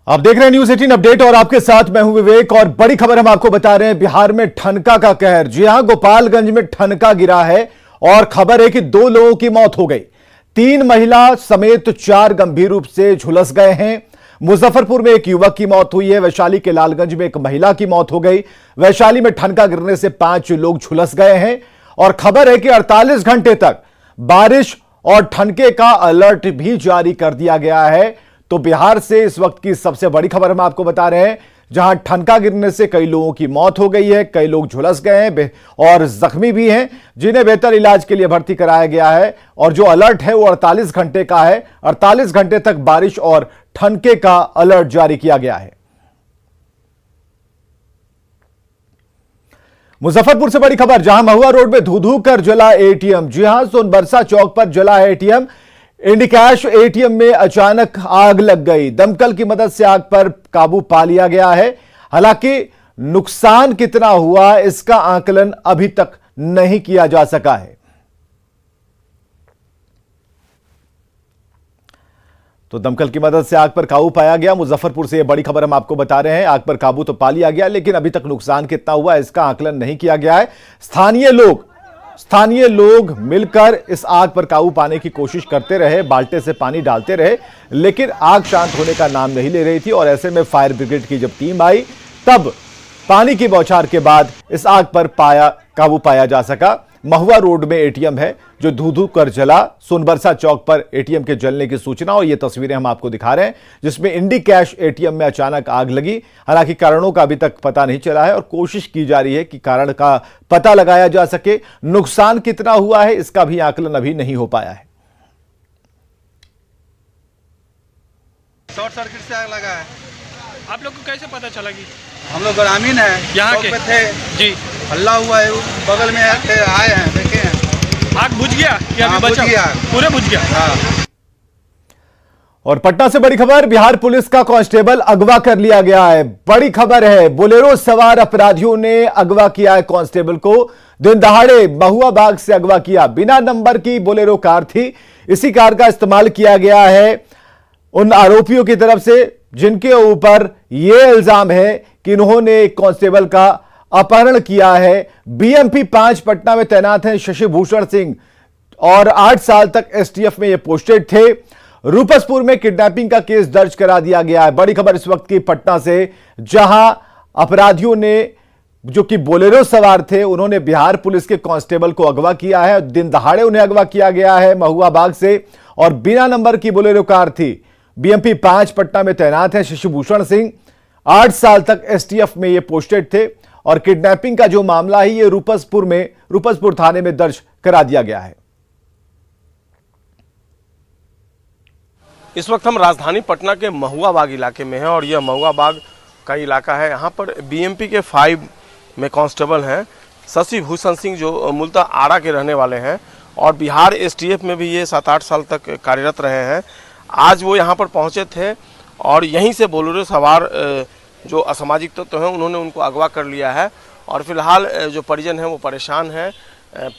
आप देख रहे हैं न्यूज 18 अपडेट और आपके साथ मैं हूं विवेक। और बड़ी खबर हम आपको बता रहे हैं, बिहार में ठनका का कहर। जी हां, गोपालगंज में ठनका गिरा है और खबर है कि 2 लोगों की मौत हो गई। 3 महिला समेत 4 गंभीर रूप से झुलस गए हैं। मुजफ्फरपुर में एक युवक की मौत हुई है। वैशाली के लालगंज में एक महिला की मौत हो गई। वैशाली में ठनका गिरने से 5 लोग झुलस गए हैं और खबर है कि 48 घंटे तक बारिश और ठनके का अलर्ट भी जारी कर दिया गया है। तो बिहार से इस वक्त की सबसे बड़ी खबर हम आपको बता रहे हैं, जहां ठनका गिरने से कई लोगों की मौत हो गई है, कई लोग झुलस गए हैं और जख्मी भी हैं, जिन्हें बेहतर इलाज के लिए भर्ती कराया गया है। और जो अलर्ट है वो 48 घंटे का है। 48 घंटे तक बारिश और ठनके का अलर्ट जारी किया गया है। मुजफ्फरपुर से बड़ी खबर, जहां महुआ रोड में धू धू कर जला एटीएम। जी हां, सोनबरसा चौक पर जला एटीएम। इंडिकैश एटीएम में अचानक आग लग गई। दमकल की मदद से आग पर काबू पा लिया गया है। हालांकि नुकसान कितना हुआ इसका आकलन अभी तक नहीं किया जा सका है। तो दमकल की मदद से आग पर काबू पाया गया। मुजफ्फरपुर से यह बड़ी खबर हम आपको बता रहे हैं। आग पर काबू तो पा लिया गया, लेकिन अभी तक नुकसान कितना हुआ इसका आकलन नहीं किया गया है। स्थानीय लोग मिलकर इस आग पर काबू पाने की कोशिश करते रहे, बाल्टे से पानी डालते रहे, लेकिन आग शांत होने का नाम नहीं ले रही थी। और ऐसे में फायर ब्रिगेड की जब टीम आई, तब पानी की बौछार के बाद इस आग पर काबू पाया जा सका। महुआ रोड में एटीएम है जो धू धू कर जला। सोनबरसा चौक पर एटीएम के जलने की सूचना और ये तस्वीरें हम आपको दिखा रहे हैं, जिसमें इंडिकैश एटीएम में अचानक आग लगी। हालांकि कारणों का अभी तक पता नहीं चला है और कोशिश की जा रही है कि कारण का पता लगाया जा सके। नुकसान कितना हुआ है इसका भी आकलन अभी नहीं हो पाया है। शॉर्ट सर्किट से आग लगा है। आप लोग को कैसे पता चला कि हम लोग ग्रामीण हैं, यहाँ के थे जी? हल्ला हुआ है, बगल में थे, आए हैं, देखे हैं। आग बुझ गया कि अभी बचा? बुझ गया, पूरे बुझ गया। हाँ। और पटना से बड़ी खबर, बिहार पुलिस का कांस्टेबल अगवा कर लिया गया है। बड़ी खबर है, बोलेरो सवार अपराधियों ने अगवा किया है कांस्टेबल को। दिन दहाड़े महुआ बाग से अगवा किया। बिना नंबर की बोलेरो कार थी। इसी कार का इस्तेमाल किया गया है उन आरोपियों की तरफ से जिनके ऊपर यह इल्जाम है कि इन्होंने एक कांस्टेबल का अपहरण किया है। बीएमपी 5 पटना में तैनात हैं शशि भूषण सिंह और 8 साल तक एसटीएफ में ये पोस्टेड थे। रूपसपुर में किडनैपिंग का केस दर्ज करा दिया गया है। बड़ी खबर इस वक्त की पटना से, जहां अपराधियों ने, जो कि बोलेरो सवार थे, उन्होंने बिहार पुलिस के कांस्टेबल को अगवा किया है। दिन दहाड़े उन्हें अगवा किया गया है महुआ बाग से और बिना नंबर की बोलेरो कार थी। बीएमपी 5 पटना में तैनात है शशि भूषण सिंह, 8 साल तक एसटीएफ में ये पोस्टेड थे। और किडनैपिंग का जो मामला है ये रूपसपुर थाने में दर्ज करा दिया गया है। इस वक्त हम राजधानी पटना के महुआ बाग इलाके में हैं और यह महुआ बाग का इलाका है। यहाँ पर बीएमपी के 5 में कांस्टेबल हैं शशि भूषण सिंह, जो मूलतः आरा के रहने वाले हैं और बिहार एसटीएफ में भी ये 7-8 साल तक कार्यरत रहे हैं। आज वो यहाँ पर पहुँचे थे और यहीं से बोलेरो सवार जो असामाजिक तत्व हैं उन्होंने उनको अगवा कर लिया है। और फिलहाल जो परिजन हैं वो परेशान हैं।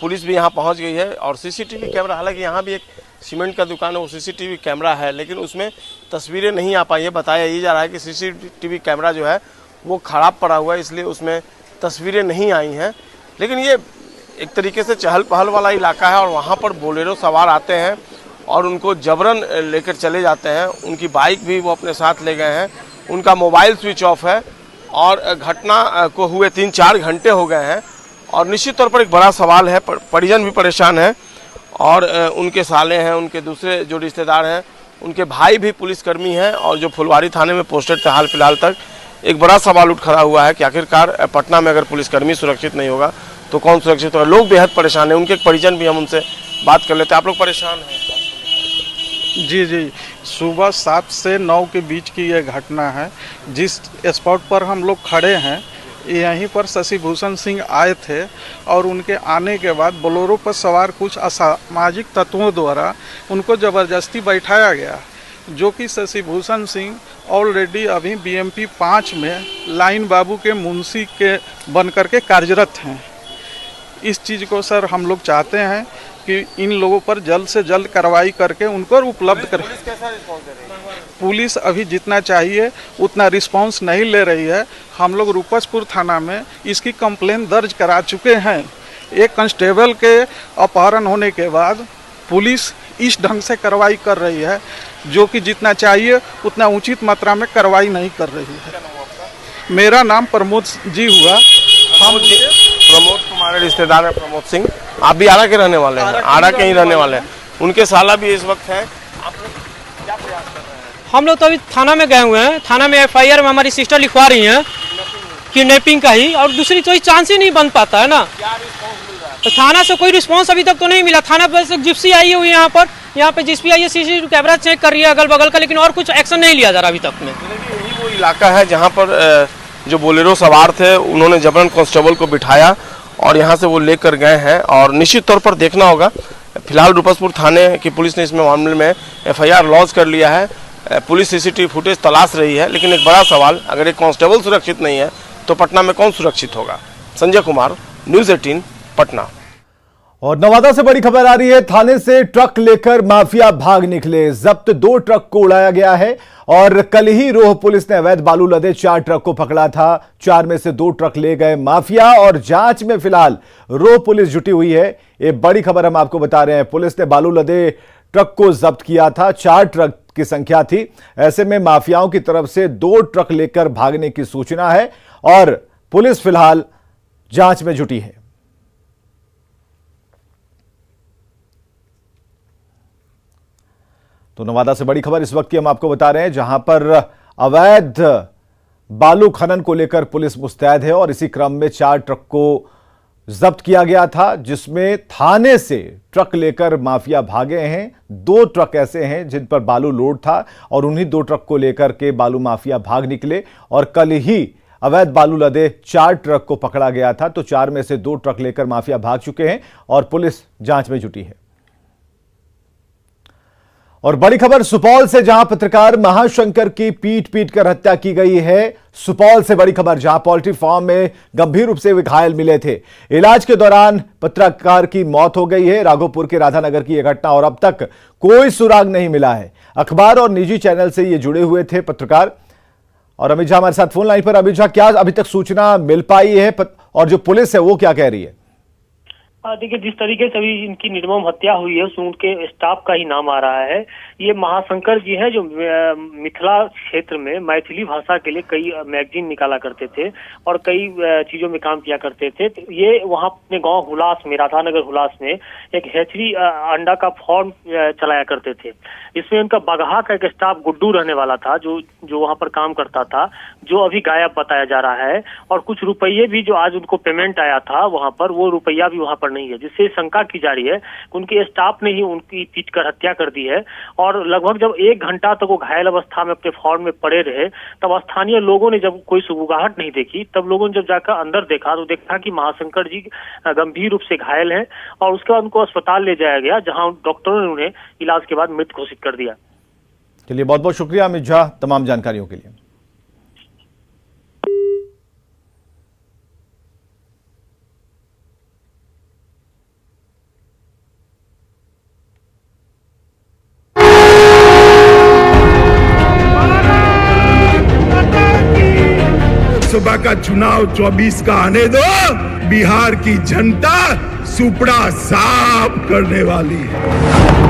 पुलिस भी यहाँ पहुँच गई है और सीसीटीवी कैमरा, हालांकि यहाँ भी एक सीमेंट का दुकान है, वो सीसीटीवी कैमरा है, लेकिन उसमें तस्वीरें नहीं आ पाई है। बताया ये जा रहा है कि सीसीटीवी कैमरा जो है वो ख़राब पड़ा हुआ है, इसलिए उसमें तस्वीरें नहीं आई हैं। लेकिन ये एक तरीके से चहल पहल वाला इलाका है और वहाँ पर बोलेरो सवार आते हैं और उनको जबरन लेकर चले जाते हैं। उनकी बाइक भी वो अपने साथ ले गए हैं। उनका मोबाइल स्विच ऑफ है और घटना को हुए 3-4 घंटे हो गए हैं। और निश्चित तौर पर एक बड़ा सवाल है, परिजन भी परेशान हैं और उनके साले हैं, उनके दूसरे जो रिश्तेदार हैं, उनके भाई भी पुलिसकर्मी हैं और जो फुलवारी थाने में पोस्टेड थे हाल फिलहाल तक। एक बड़ा सवाल उठ खड़ा हुआ है कि आखिरकार पटना में अगर पुलिसकर्मी सुरक्षित नहीं होगा तो कौन सुरक्षित होगा। लोग बेहद परेशान हैं। उनके परिजन भी, हम उनसे बात कर लेते हैं। आप लोग परेशान हैं? जी, सुबह 7 से 9 के बीच की यह घटना है। जिस स्पॉट पर हम लोग खड़े हैं यहीं पर शशि भूषण सिंह आए थे और उनके आने के बाद बोलेरो पर सवार कुछ असामाजिक तत्वों द्वारा उनको ज़बरदस्ती बैठाया गया, जो कि शशि भूषण सिंह ऑलरेडी अभी बीएमपी 5 में लाइन बाबू के मुंशी के बन करके कार्यरत हैं। इस चीज़ को सर हम लोग चाहते हैं कि इन लोगों पर जल्द से जल्द कार्रवाई करके उनको उपलब्ध करें। पुलिस कैसा रिस्पॉन्स दे रही है? पुलिस अभी जितना चाहिए उतना रिस्पांस नहीं ले रही है। हम लोग रूपसपुर थाना में इसकी कंप्लेन दर्ज करा चुके हैं। एक कांस्टेबल के अपहरण होने के बाद पुलिस इस ढंग से कार्रवाई कर रही है, जो कि जितना चाहिए उतना उचित मात्रा में कार्रवाई नहीं कर रही है। मेरा नाम प्रमोद जी हुआ। प्रमोद तुम्हारे रिश्तेदार है प्रमोद सिंह, आप भी आरा के रहने वाले हैं, आरा के ही रहने वाले हैं। उनके साला भी इस वक्त हैं। आप लोग क्या प्रयास कर रहे हैं? हम लोग तो अभी थाना में गए हुए हैं। थाना में एफआईआर में हमारी सिस्टर लिखवा रही हैं किडनैपिंग का ही, और दूसरी कोई चांस ही नहीं बन पाता है ना। क्या रिस्पॉन्स मिल रहा है? तो थाना से कोई रिस्पांस अभी तक तो नहीं मिला। थाना पर जिप्सी आई हुई है यहाँ पे जिप्सी आई है, सीसीटीवी कैमरा चेक कर रही है अगल बगल का, लेकिन और कुछ एक्शन नहीं लिया जा रहा अभी तक में। यही वो इलाका है जहाँ पर जो बोलेरो सवार थे उन्होंने जबरन कांस्टेबल को बिठाया और यहाँ से वो लेकर गए हैं। और निश्चित तौर पर देखना होगा, फिलहाल रूपसपुर थाने की पुलिस ने इसमें मामले में एफआईआर लॉन्च कर लिया है। पुलिस सीसीटीवी फुटेज तलाश रही है, लेकिन एक बड़ा सवाल, अगर एक कांस्टेबल सुरक्षित नहीं है तो पटना में कौन सुरक्षित होगा? संजय कुमार, न्यूज़ 18 पटना। और नवादा से बड़ी खबर आ रही है, थाने से ट्रक लेकर माफिया भाग निकले। जब्त 2 ट्रक को उड़ाया गया है और कल ही रोह पुलिस ने अवैध बालू लदे 4 ट्रक को पकड़ा था। 4 में से 2 ट्रक ले गए माफिया और जांच में फिलहाल रोह पुलिस जुटी हुई है। ये बड़ी खबर हम आपको बता रहे हैं। पुलिस ने बालू लदे ट्रक को जब्त किया था। 4 ट्रक की संख्या थी। ऐसे में माफियाओं की तरफ से 2 ट्रक लेकर भागने की सूचना है और पुलिस फिलहाल जांच में जुटी है। तो नवादा से बड़ी खबर इस वक्त की हम आपको बता रहे हैं, जहां पर अवैध बालू खनन को लेकर पुलिस मुस्तैद है और इसी क्रम में 4 ट्रक को जब्त किया गया था, जिसमें थाने से ट्रक लेकर माफिया भागे हैं। 2 ट्रक ऐसे हैं जिन पर बालू लोड था और उन्हीं 2 ट्रक को लेकर के बालू माफिया भाग निकले और कल ही अवैध बालू लदे 4 ट्रक को पकड़ा गया था। तो 4 में से 2 ट्रक लेकर माफिया भाग चुके हैं और पुलिस जांच में जुटी है। और बड़ी खबर सुपौल से, जहां पत्रकार महाशंकर की पीट कर हत्या की गई है। सुपौल से बड़ी खबर, जहां पोल्ट्री फार्म में गंभीर रूप से वे घायल मिले थे। इलाज के दौरान पत्रकार की मौत हो गई है। राघोपुर के राधानगर की यह घटना और अब तक कोई सुराग नहीं मिला है। अखबार और निजी चैनल से ये जुड़े हुए थे पत्रकार। और अमित झा हमारे साथ फोन लाइन पर। अमित झा, क्या अभी तक सूचना मिल पाई है और जो पुलिस है वो क्या कह रही है? देखिए, जिस तरीके से अभी इनकी निर्मम हत्या हुई है उसमें उनके स्टाफ का ही नाम आ रहा है। ये महाशंकर जी हैं जो मिथिला क्षेत्र में मैथिली भाषा के लिए कई मैगजीन निकाला करते थे और कई चीजों में काम किया करते थे। तो ये वहाँ अपने गांव हुलास में, राधानगर हुलास में एक हैचरी अंडा का फार्म चलाया करते थे। इसमें उनका बगहा का एक स्टाफ गुड्डू रहने वाला था जो वहाँ पर काम करता था, जो अभी गायब बताया जा रहा है। और कुछ रुपये भी जो आज उनको पेमेंट आया था वहाँ पर, वो रुपया भी वहाँ पर नहीं है, जिससे शंका की जा रही है कि उनके स्टाफ ने ही उनकी पीट कर हत्या कर दी है। और लगभग जब 1 घंटा तक वो घायल अवस्था में अपने फार्म में पड़े रहे, तब स्थानीय लोगों ने जब कोई सुगबुगाहट नहीं देखी, तब लोगों ने जब जाकर अंदर देखा तो देखा कि महाशंकर जी गंभीर रूप से घायल हैं और उसके बाद उनको अस्पताल ले जाया गया, जहां डॉक्टरों ने उन्हें इलाज के बाद मृत घोषित कर दिया। चलिए, बहुत बहुत शुक्रिया अमित झा तमाम जानकारियों के लिए। लोकसभा का चुनाव 24 का आने दो, बिहार की जनता सुपड़ा साफ करने वाली है।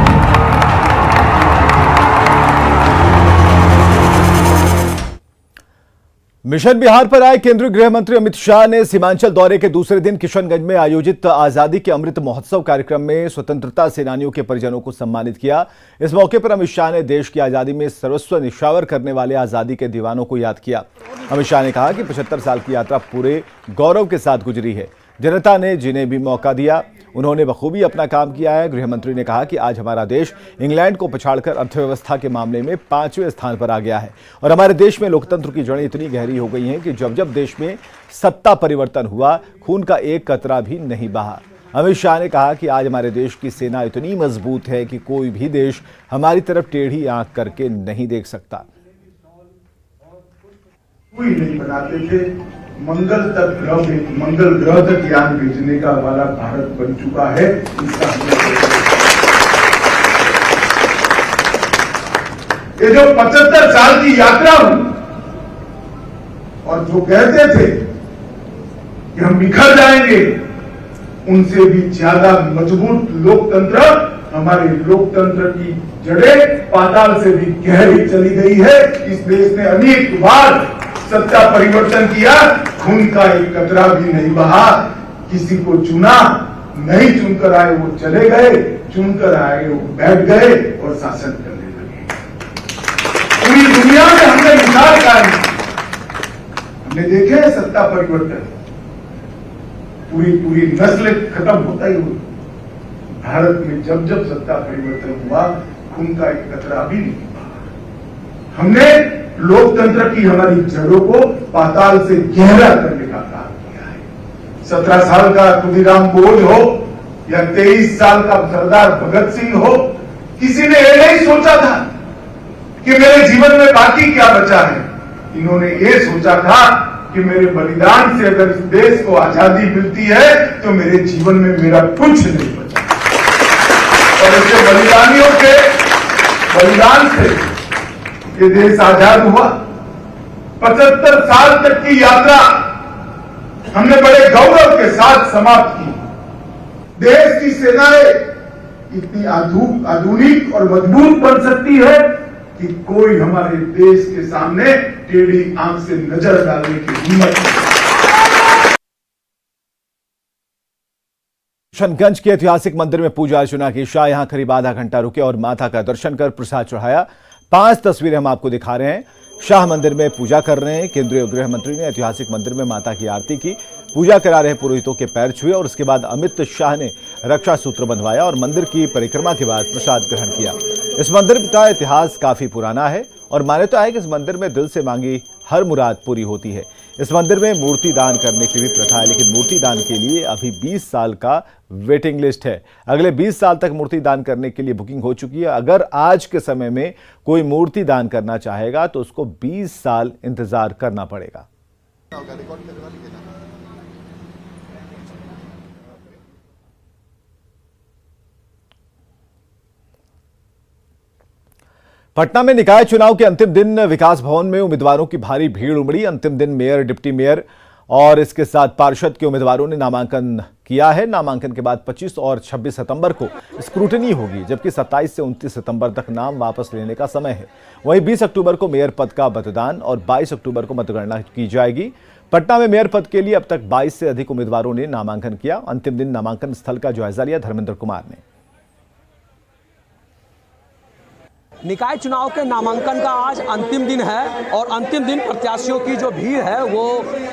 मिशन बिहार पर आए केंद्रीय गृह मंत्री अमित शाह ने सीमांचल दौरे के दूसरे दिन किशनगंज में आयोजित आजादी के अमृत महोत्सव कार्यक्रम में स्वतंत्रता सेनानियों के परिजनों को सम्मानित किया। इस मौके पर अमित शाह ने देश की आजादी में सर्वस्व निछावर करने वाले आजादी के दीवानों को याद किया। अमित शाह ने कहा कि 75 साल की यात्रा पूरे गौरव के साथ गुजरी है। जनता ने जिन्हें भी मौका दिया उन्होंने बखूबी अपना काम किया है। गृह मंत्री ने कहा कि आज हमारा देश इंग्लैंड को पछाड़कर अर्थव्यवस्था के मामले में 5वें स्थान पर आ गया है और हमारे देश में लोकतंत्र की जड़ें इतनी गहरी हो गई हैं कि जब जब देश में सत्ता परिवर्तन हुआ, खून का एक कतरा भी नहीं बहा। अमित शाह ने कहा कि आज हमारे देश की सेना इतनी मजबूत है कि कोई भी देश हमारी तरफ टेढ़ी आंख करके नहीं देख सकता। कोई नहीं बनाते थे, मंगल ग्रह तक यान भेजने का वाला भारत बन चुका है। ये जो 75 साल की यात्रा हुई और जो कहते थे कि हम बिखर जाएंगे, उनसे भी ज्यादा मजबूत लोकतंत्र, हमारे लोकतंत्र की जड़ें पाताल से भी गहरी चली गई है। इस देश ने अनेक बार सत्ता परिवर्तन किया, खून का एक कतरा भी नहीं बहा। किसी को चुना, नहीं चुनकर आए वो चले गए, चुनकर आए वो बैठ गए और शासन करने लगे। पूरी दुनिया में हमने मिसाल कायम की, हमने देखे है सत्ता परिवर्तन, पूरी नस्ल खत्म होता ही हुई। भारत में जब जब सत्ता परिवर्तन हुआ, खून का एक कतरा भी नहीं बहा। हमने लोकतंत्र की हमारी जड़ों को पाताल से गहरा करने का काम किया है। 17 साल का खुदीराम बोस हो या 23 साल का सरदार भगत सिंह हो, किसी ने ये नहीं सोचा था कि मेरे जीवन में बाकी क्या बचा है। इन्होंने ये सोचा था कि मेरे बलिदान से अगर इस देश को आजादी मिलती है तो मेरे जीवन में मेरा कुछ नहीं बचा। और ऐसे बलिदानियों के बलिदान से ये देश आजाद हुआ। 75 साल तक की यात्रा हमने बड़े गौरव के साथ समाप्त की। देश की सेनाएं इतनी आधुनिक और मजबूत बन सकती है कि कोई हमारे देश के सामने टेढ़ी आंख से नजर डालने की हिम्मत नहीं। किशनगंज के ऐतिहासिक मंदिर में पूजा अर्चना की। शाह यहां करीब आधा घंटा रुके और माता का दर्शन कर प्रसाद चढ़ाया। 5 तस्वीरें हम आपको दिखा रहे हैं। शाह मंदिर में पूजा कर रहे हैं। केंद्रीय गृह मंत्री ने ऐतिहासिक मंदिर में माता की आरती की। पूजा करा रहे पुरोहितों के पैर छुए और उसके बाद अमित शाह ने रक्षा सूत्र बंधवाया और मंदिर की परिक्रमा के बाद प्रसाद ग्रहण किया। इस मंदिर का इतिहास काफी पुराना है और मान्यता है कि इस मंदिर में दिल से मांगी हर मुराद पूरी होती है। इस मंदिर में मूर्ति दान करने की भी प्रथा है, लेकिन मूर्ति दान के लिए अभी 20 साल का वेटिंग लिस्ट है। अगले 20 साल तक मूर्ति दान करने के लिए बुकिंग हो चुकी है। अगर आज के समय में कोई मूर्ति दान करना चाहेगा तो उसको 20 साल इंतजार करना पड़ेगा। पटना में निकाय चुनाव के अंतिम दिन विकास भवन में उम्मीदवारों की भारी भीड़ उमड़ी। अंतिम दिन मेयर, डिप्टी मेयर और इसके साथ पार्षद के उम्मीदवारों ने नामांकन किया है। नामांकन के बाद 25 और 26 सितंबर को स्क्रूटनी होगी, जबकि 27 से 29 सितंबर तक नाम वापस लेने का समय है। वहीं 20 अक्टूबर को मेयर पद का मतदान और 22 अक्टूबर को मतगणना की जाएगी। पटना में मेयर पद के लिए अब तक 22 से अधिक उम्मीदवारों ने नामांकन किया। अंतिम दिन नामांकन स्थल का जायजा लिया धर्मेंद्र कुमार ने। निकाय चुनाव के नामांकन का आज अंतिम दिन है और अंतिम दिन प्रत्याशियों की जो भीड़ है वो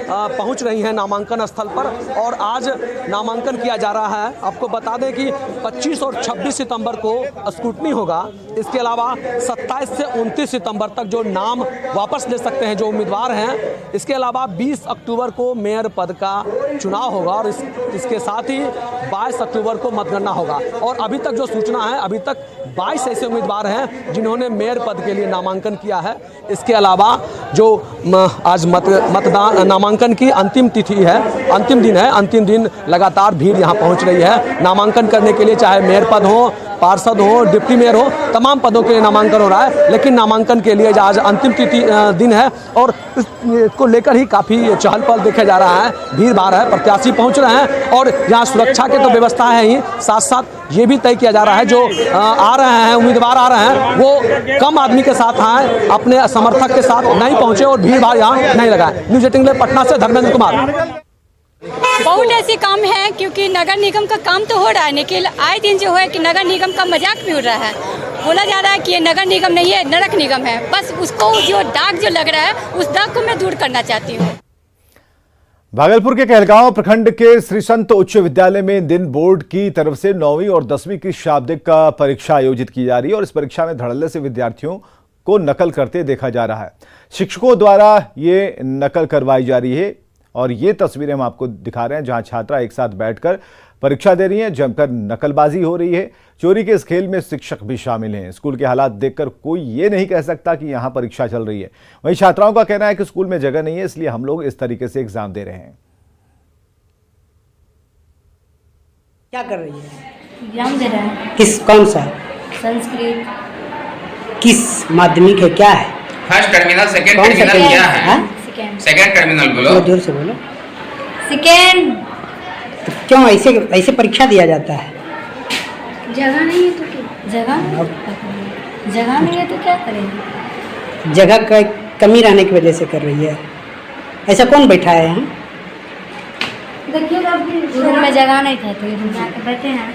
पहुंच रही है नामांकन स्थल पर और आज नामांकन किया जा रहा है। आपको बता दें कि 25 और 26 सितंबर को स्क्रूटनी होगा। इसके अलावा 27 से 29 सितंबर तक जो नाम वापस ले सकते हैं जो उम्मीदवार हैं। इसके अलावा 20 अक्टूबर को मेयर पद का चुनाव होगा और इसके साथ ही 22 अक्टूबर को मतगणना होगा। और अभी तक जो सूचना है, अभी तक 22 ऐसे उम्मीदवार हैं जिन्होंने मेयर पद के लिए नामांकन किया है। इसके अलावा जो आज मतदान नामांकन की अंतिम तिथि है, अंतिम दिन है, अंतिम दिन लगातार भीड़ यहाँ पहुँच रही है नामांकन करने के लिए। चाहे मेयर पद हो, पार्षद हो, डिप्टी मेयर हो, तमाम पदों के लिए नामांकन हो रहा है। लेकिन नामांकन के लिए आज अंतिम तिथि दिन है और इसको लेकर ही काफ़ी चहल पहल देखा जा रहा है। भीड़ भाड़ है, प्रत्याशी पहुंच रहे हैं और यहाँ सुरक्षा की तो व्यवस्था है ही, साथ साथ ये भी तय किया जा रहा है जो आ रहे हैं उम्मीदवार आ रहे हैं वो कम आदमी के साथ आए, अपने समर्थक के साथ नहीं पहुंचे और भीड़ भाड़ यहाँ नहीं लगाए। न्यूज़ 18 के लिए पटना से धर्मेंद्र कुमार। बहुत ऐसे काम है क्योंकि नगर निगम का काम तो हो रहा है, लेकिन आए दिन जो है कि नगर निगम का मजाक भी उड़ रहा है। बोला जा रहा है कि ये नगर निगम नहीं है, नरक निगम है। बस उसको जो दाग जो लग रहा है उस दाग को मैं दूर करना चाहती हूँ। भागलपुर के कहलगांव प्रखंड के श्री संत उच्च विद्यालय में दिन बोर्ड की तरफ से 9वीं और 10वीं की शाब्दिक परीक्षा आयोजित की जा रही है और इस परीक्षा में धड़ल्ले से विद्यार्थियों को नकल करते देखा जा रहा है। शिक्षकों द्वारा ये नकल करवाई जा रही है और ये तस्वीरें हम आपको दिखा रहे हैं जहां छात्रा एक साथ बैठकर परीक्षा दे रही हैं। जमकर नकलबाजी हो रही है। चोरी के इस खेल में शिक्षक भी शामिल हैं। स्कूल के हालात देखकर कोई ये नहीं कह सकता कि यहाँ परीक्षा चल रही है। वहीं छात्राओं का कहना है कि स्कूल में जगह नहीं है, इसलिए हम लोग इस तरीके से एग्जाम दे रहे हैं। क्या कर रही है? एग्जाम दे रहा है। किस कौन सा? संस्कृत। किस माध्यमिक है, क्या है? फर्स्ट टर्मिनल, सेकंड कौन सा टर्मिनल टर्मिनल? क्या है? हाँ? सेकंड टर्मिनल बोलो। थोड़ा जोर से बोलो। सेकेंड। तो क्यों ऐसे ऐसे परीक्षा दिया जाता है? जगह नहीं है तो क्या? जगह नहीं है तो क्या करेंगे? जगह का कमी रहने की वजह से कर रही है। ऐसा कौन बैठा है यहाँ? देखिएगा रूम में जगह नहीं था तो रूम में बैठे हैं।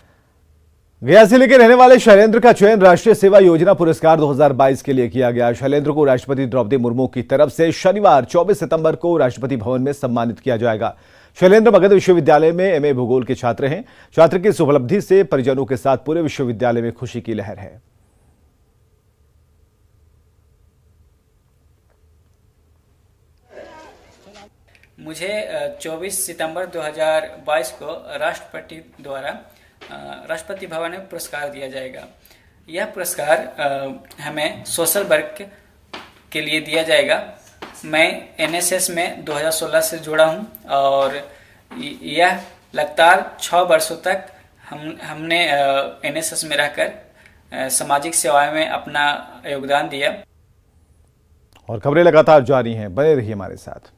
गया जिले के रहने वाले शैलेंद्र का चयन राष्ट्रीय सेवा योजना पुरस्कार 2022 के लिए किया गया। शैलेंद्र को राष्ट्रपति द्रौपदी मुर्मू की तरफ से शनिवार 24 सितंबर को राष्ट्रपति भवन में सम्मानित किया जाएगा। शैलेंद्र मगध विश्वविद्यालय में एमए भूगोल के छात्र हैं। छात्र की इस उपलब्धि से परिजनों के साथ पूरे विश्वविद्यालय में खुशी की लहर है। मुझे 24 सितंबर 2022 को राष्ट्रपति द्वारा राष्ट्रपति भवन में पुरस्कार दिया जाएगा। यह पुरस्कार हमें सोशल वर्क के लिए दिया जाएगा। मैं एनएसएस में 2016 से जुड़ा हूं और यह लगातार 6 वर्षों तक हमने एनएसएस में रहकर सामाजिक सेवाएं में अपना योगदान दिया। और खबरें लगातार जारी हैं, बने रहिए हमारे साथ।